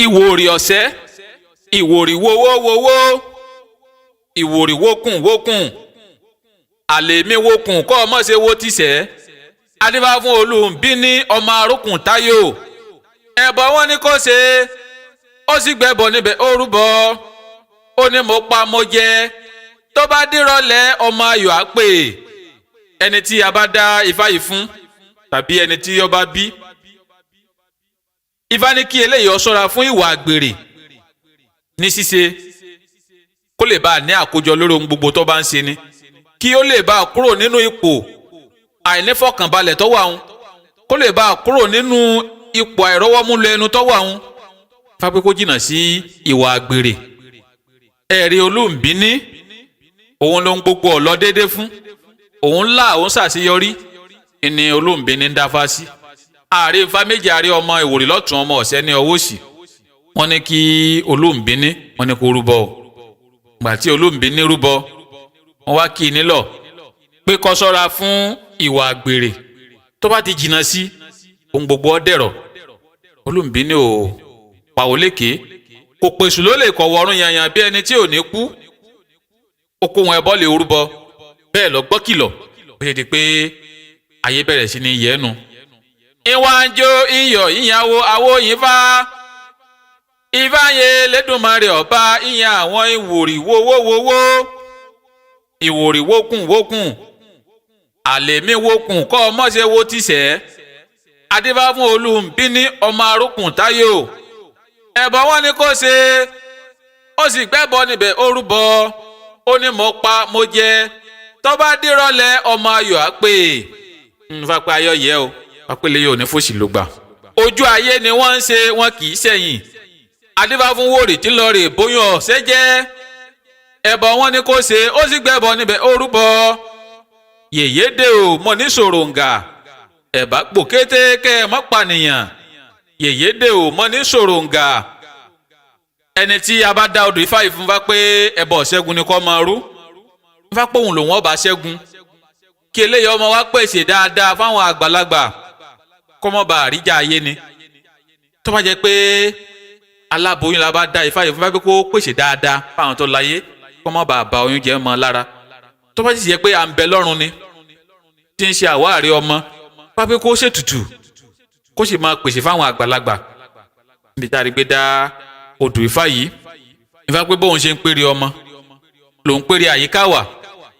Iwori Ose, Iwori wowo, Iwori wokun, àlèmí wokun kọ́ ọmọ ṣe wo tìṣẹ́, adífá fún Olúbíní ọmọ arókùn táyò, ẹbọ wọn ní kó ṣe, ó sì gbẹ́bọ níbẹ̀ ó rúbọ, ó ní mo pa mo jẹ, tó bá dírọ̀lẹ́ ọmọ ayọ̀ á pè, ẹni tí a bá dá ifá yìí fún tàbí ẹni tí ó bá bí. Ifá ní kí eléyìí ó ṣọ́ra fún ìwà àgbèrè ní ṣíṣe kó lè bá ní àkójọ lórí ohun gbogbo tó bá ń ṣe ni, kí ó lè bá kúrò nínú ipò àìnífọ̀kànbalẹ̀ tó wà ń, kó lè bá kúrò nínú ipò àìrọ́wọ́múlò ẹnu tó wà ń. Ifá pé kó jìnnà sí ìwà àgbèrè. Ẹ̀rí Olúbíní òun ló ń gbogbo ọ̀lọ́ déédé fún, òun ńlá òun ṣàṣeyọrí ni Olúbíní ń dáfá sí. Ààrẹ Ifá méjì ààrẹ ọmọ Ìwòrì lọ́tún ọmọ Ọ̀sẹ́ ní ọwọ́ òsì, wọ́n ní kí Olúbíní wọ́n ní kó rúbọ o. Gbà tí Olúbíní rúbọ wọ́n wá kí i nílọ̀ pé kó ṣọ́ra fún ìwà àgbèrè, tó bá ti jìnnà sí ohun gbogbo ó dẹ̀rọ̀. Olúbíní ò pàwó lékè, kò pèsè ló lè kọ̀ wọ́rùn yanyan bí ẹni tí ò ní kú. Ó kó wọn ẹbọ lè rúbọ, bẹ́ẹ̀ lọ gbọ́ kìlọ̀ ó ṣe di pé ayé bẹ̀rẹ̀ sí ní yẹ́nu. Ìwà ń jó iyọ̀ ìyàwó àwo yìí fá, Ifá yẹ lẹ́dùnmarè ọba ìyẹn àwọn Ìwòrì wowo, Ìwòrì wokun, àlèmí wokun kọ́ ọmọ ṣe wo tìṣẹ́, adífá fún Olúbíní ọmọ arókùn táyò, ẹbọ wọn ní kó ṣe, ó sì gbẹ́bọ níbẹ̀ ó rúbọ, ó ní mo pa mo jẹ, tó bá dírọ̀lẹ́ ọmọ ayọ̀ á pè. Ifá pé ayọ̀ yẹ o, apẹlẹ yóò ní fòṣì ló gbà. Ojú ayé ni wọ́n ń ṣe, wọn kì í ṣẹ̀yìn. Adífá fún Wòrì tí lọ rè bóyún ọ̀sẹ́ jẹ́, ẹbọ wọn ní kó ṣe, ó sì gbẹ́bọ níbẹ̀ ó rúbọ. Yèyédè o mọ ní ṣòròǹgà, ẹ̀bá pò kété kẹ́ ẹ mọ́ pànìyàn. Yèyédè o mọ ní ṣòròǹgà, ẹni tí a bá dá odò Ifá yìí fún bá pé ẹbọ ṣẹ́gun ni kó máa rú, Ifá pé òun lòun ọba ṣẹ́gun. Kí eléyìí ọmọ wa pèsè dáadáa fáwọn àgbàlagbà kó mọ́ bá àríjà ayé ni. Tó bá jẹ́ pé aláboyún la bá dá Ifá yìí fún bá pé kó pèsè dáadáa fáwọn tó láyé kó mọ́ bá àbá oyún jẹ́ mọ́ lára. Tó bá sì jẹ́ pé à ń bẹ lọ́run ni tí ń ṣe àwárí ọmọ bá pé kó ṣètùtù kó sì máa pèsè fáwọn àgbàlagbà. Níbi tá a rí gbé dá odò Ifá yìí, Ifá pé bóun ṣe ń pèrè ọmọ lòun pèrè àyíká wà,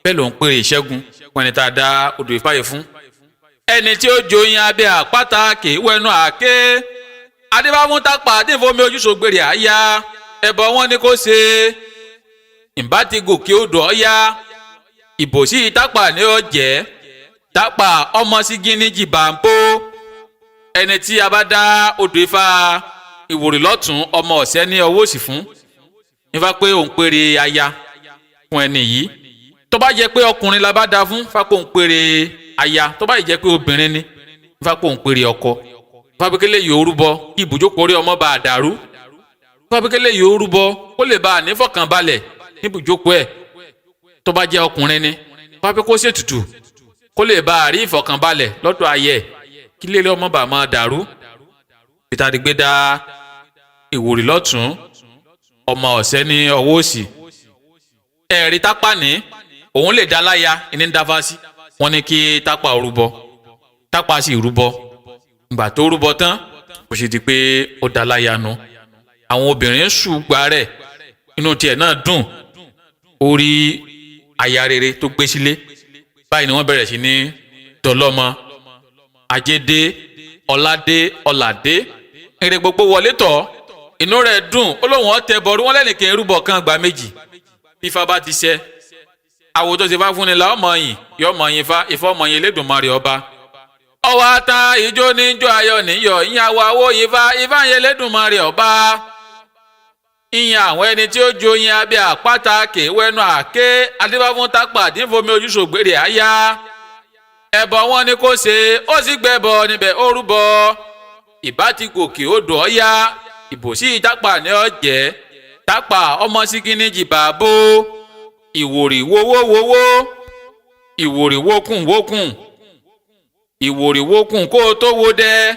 bẹ́ẹ̀ lòun pèrè ìṣẹ́gun fún ẹni tá a dá odò Ifá yìí fún. Ẹni tí ó joyin abẹ́ àpáta kì í wẹnu àáké, adífá fún tápà tí ń fomi ojú sògbèrè àyà, ẹbọ wọn ní kó ṣe, ìbá ti gòkè odò ọ̀yá, ìbòsí tápà ní ọ̀jẹ́, tápà ọmọ sí gíní jìbàǹpó. Ẹni tí a bá dá odò Ifá Ìwòrì lọ́tún ọmọ Ọ̀sẹ́ ní ọwọ́ òsì fún, Ifá pé òun pèrè aya fún ẹni yìí. Tó bá jẹ́ pé ọkùnrin la bá dá fún, Ifá pé òun pèrè aya. Tó bá jẹ́ pé obìnrin ni, Ifá pé òun pèrè ọkọ. Ifá pé kélé yóò rúbọ kí ibùjókòó orí ọmọ bá dàrú. Ifá pé kélé yóò rúbọ kó lè bá nífọ̀kànbalẹ̀ ní ibùjókòó ẹ̀. Tó bá jẹ́ ọkùnrin ni, Ifá pé kó ṣètùtù kó lè bá rí ìfọ̀kànbalẹ̀ lọ́dọ̀ ayé kí lélẹ̀ ọmọ bá máa dàrú. Ìtàdígbé dá Ìwòrì lọ́tún ọmọ Ọ̀sẹ́ ní ọwọ́ òsì. Ẹ̀rí tápà ní òun lè dá láya ìní ń dáfá sí, wọ́n ní kí tápà rúbọ, tápà sì rúbọ. Ìgbà tó rúbọ tán kò sì di pé ó dá láya nu. Àwọn obìnrin ṣùgbà rẹ̀ inú tiẹ̀ náà dùn, ó rí aya rere tó gbé sílé. Báyìí ni wọ́n bẹ̀rẹ̀ sí ní dọlọ́mọ, ajédé, ọládé, ọládé, èrè gbogbo wọlé tọ̀, inú rẹ̀ dùn, ó lóun ọ̀tẹ̀ bọ̀rú wọn lẹ́nìkan rúbọ kan gbà méjì. Bí Ifá bá ti ṣẹ, àwò tó ṣe fá fún ni la ọmọ yìn, yọ ọmọ yìn Ifá, Ifá ọmọ yìn Elédùmarè ọba. Ọwọ́ ata ìjó níjó ayọ̀ níyọ̀, ìyàwó àwò Ifá, Ifá yìn Elédùmarè ọba. Ìyìn àwọn ẹni tí ó joyin abẹ́ àpáta kì í wẹnu àáké, adífá fún tápà tí ń fomi ojú sògbèrè àyà, ẹbọ wọn ní kó ṣe, ó sì gbẹ́bọ níbẹ̀ ó rúbọ. Ìbá ti gòkè odò ọ̀yá, ìbòsí tápà ní ọ̀jẹ́, tápà ọmọ sí kíní jìbàbó. Ìwòrì wowo, Ìwòrì wokun, Ìwòrì wokun kó o tó wo dẹ.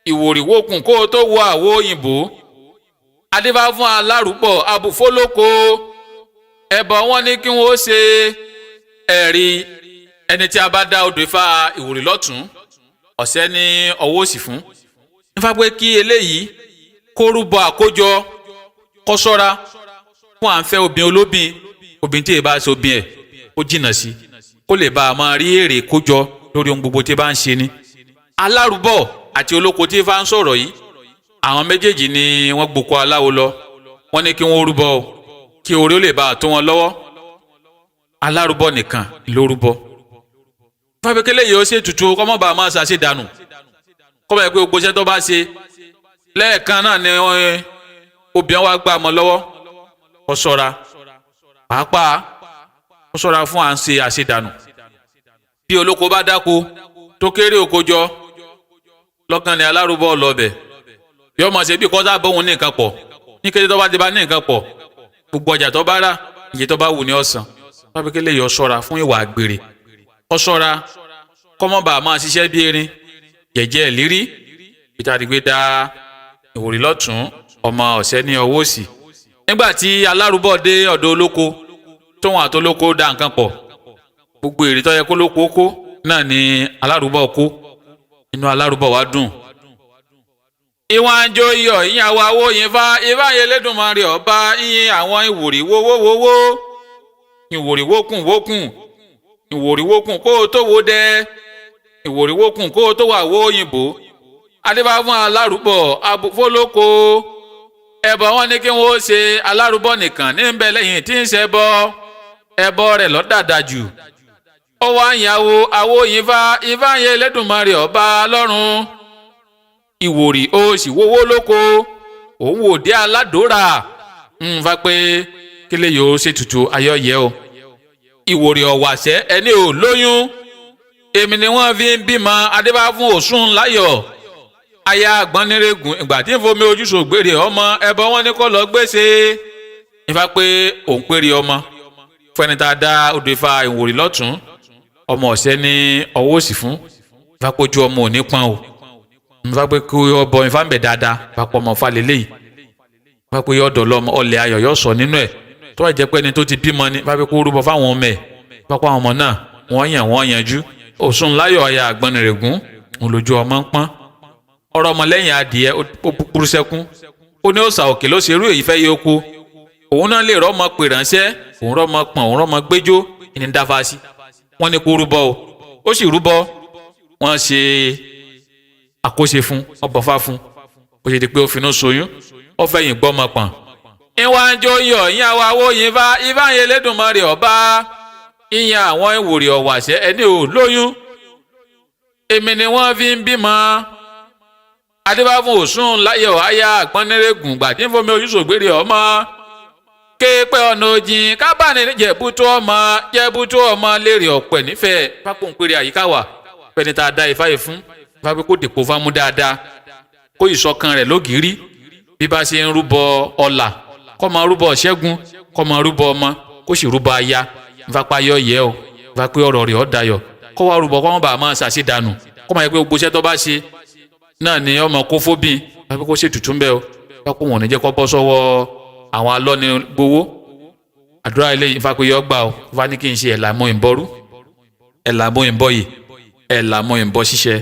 Ìwòrì wókùn kó tó wo àwo òyìnbó adébá fún alárùbọ̀ abùfólókò ẹbọ wọn ní kí wọn ó ṣe ẹ̀rí ẹni tí a bá dá odò Ifá Ìwòrì lọ́tún ọ̀sẹ̀ ní ọwọ́ òsì fún nípa pé kí eléyìí kó rúbọ àkójọ kó ṣọ́ra fún à ń fẹ́ obìnrin olóbìn obìnrin tí èyí bá ṣe obìnrin ẹ̀ ó jìnnà sí kó lè bá a máa rí èrè kójọ lórí ohun gbogbo tí bá ń ṣe ni. alárùbọ̀ àti olóko tí Ifá ń sọ̀rọ̀ yìí àwọn méjèèjì ni wọ́n gboko aláwo lọ wọ́n ní kí wọ́n rúbọ o kí orí ó lè bá a tó wọn lọ́wọ́ alárùbọ̀ nìkan ló rúbọ. fábíkẹ́lẹ́ yìí ó ṣe tutù kọ́mọ́ bá a máa ṣàṣe dànù kọ́mọ́ yẹ pé gbogbo iṣẹ́ tó bá ṣe lẹ́ẹ̀kan náà ni obìnrin wa gbà mọ́ lọ́wọ́ kó ṣọ́ra pàápàá kó ṣọ́ra fún à ń ṣe àṣedànù. bí olóko bá dáko tó kéré oko jọ lọ́kàn ni alárùbọ̀ lọ́bẹ̀ bí ọmọ ṣe bí kọ́sá bóun ní nǹkan pọ̀ ní kété tó bá ti bá ní nǹkan pọ̀ gbogbo ọjà tó bá rà iye tó bá wù ní ọ̀sán fábíkẹ́lẹ́ yọ ṣọ́ra fún ìwà àgbèrè kó ṣọ́ra kọ́mọ́ bá a máa ṣiṣẹ́ bí erin jẹ̀jẹ̀ ìlírí peter adigbe dá Ìwòrì lọ́tún ọmọ ọ̀sẹ̀ ní ọwọ́ òsì. nígbà tí alárùbọ̀ dé ọ̀dọ̀ olóko tóun àtolóko dá nǹkan pọ̀ gbogbo èrè tó yẹ kó lóko kó náà ni alárùbọ̀ kó inú alárùbọ̀ wá dùn. ìwọ̀n àjò iyọ̀ ìyàwó àwo yìí fa Ifá Elédùmarè ọba ìyìn àwọn Ìwòrì wówówówó Ìwòrì wókùn wókùn Ìwòrì wókùn kó o tó wo dẹ Ìwòrì wókùn kó o tó wà wó òyìnbó adébá fún alárùbọ̀ abùfólókò ẹbọ wọn ní kí wọn ó ṣe alárùbọ̀ nìkan ní bẹ lẹ́yìn tí ń ṣẹbọ ẹbọ rẹ̀ lọdàdà jù ó wá ìyàwó àwo yìí fa Ifá Elédùmarè ọba lọ́run Ìwòrì Ose wówó lóko òun wò dé aládòrà ń fa pé kílẹ̀ yóò ṣe tutù ayọ̀yẹ́ o Ìwòrì ọ̀wàṣẹ́ ẹni ò lóyún èmi ni wọ́n fi ń bímọ adébá fún Ọ̀ṣun láyọ̀ aya àgbọnnírègùn ìgbà tí ń fomi ojú ṣògbèrè ọmọ ẹbọ wọn ní kó lọ gbèsè nífa pé òun péré ọmọ fẹni tá a dá odò Ifá Ìwòrì lọ́tún ọmọ ọ̀sẹ̀ ní ọwọ́ òsì fún nífa pé ojú ọmọ ò ní pọ́n o nífa pé kí ọbọ Ifá ń bẹ̀ dáadáa papọ̀ ọmọ Ifá lélẹ́yìí nífa pé ọ̀dọ̀ lọ́mọ ọlẹ̀ ayọ̀ yóò sọ nínú ẹ̀ tó wà jẹ́ pé ẹni tó ti bímọ ni nífa pé kó rúbọ fáwọn ọmọ ẹ̀ nífa pé àwọn ọmọ náà wọ́n yanjú Ọ̀ṣun láyọ̀ aya àgbọnnírègùn òun lójú ọmọ ń pọ́n ọ̀rọ̀ ọmọlẹ́yìn adìẹ ó púpúrú sẹ́kún ó ní òòsà òkè ló ṣerú èyí fẹ́ yé oko òun náà lè rọ́mọ pè ránṣẹ́ òun rọ́mọ pọ̀n òun rọ́mọ gbẹ́jọ́ ìní dáfà sí wọ́n ní kó rúbọ o ó sì rúbọ wọ́n ṣe àkóṣe fún ọbọ̀fà fún ó ṣe di pé ó finú ṣoyún ó fẹ̀yìn gbọ́mọ pọ̀n. ìwà àjò iyọ̀ ìyẹn àwọn àwo yìí fa Ifá Elédùmarè ọba ìyẹn àwọn Ìwòrì ọ̀wàṣẹ́ ẹni ò lóyún èmi ni wọ́n fi ń bímọ adébá fún Ọ̀ṣun láyọ̀ aya àgbọnnírègùn gbà tí ń fomi ojú ṣògbèrè ọmọ kéèpẹ́ ọ̀nà òjìn kábàánì jẹ̀bútú ọmọ lérè ọ̀pẹ̀ nífẹ̀ẹ́ pápó ń pèrè àyíká wà fẹ́ni tá a dá Ifá yìí fún Ifá pé kó dìpọ̀ fámú dáadáa kó ìṣọ̀kan rẹ̀ lógìrí bí bá ṣe ń rúbọ ọlà kó máa rúbọ ṣẹ́gun kó máa rúbọ ọmọ kó sì rúbọ aya Ifá pa ayọ̀ yẹ o Ifá pé ọ̀rọ̀ rẹ̀ ọ̀ dayọ̀ kó wá rúbọ kó má bàa máa ṣàṣedànù kó máa yẹ pé gbogbo iṣẹ́ tó bá ṣe náà ni ọmọ kó fóbìn Ifá pé kó ṣe tutù ń bẹ o Ifá pé wọn ò ní jẹ́ kó bọ́ sọ́wọ́ àwọn alọ́ni gbowó àdúrà eléyìí Ifá pé yọ gbà o Ifá ní kí n ṣe ẹ̀làmọ́ ìbọrú ẹ̀làmọ́ ìbọyì ẹ̀làmọ́ ìbọ ṣíṣẹ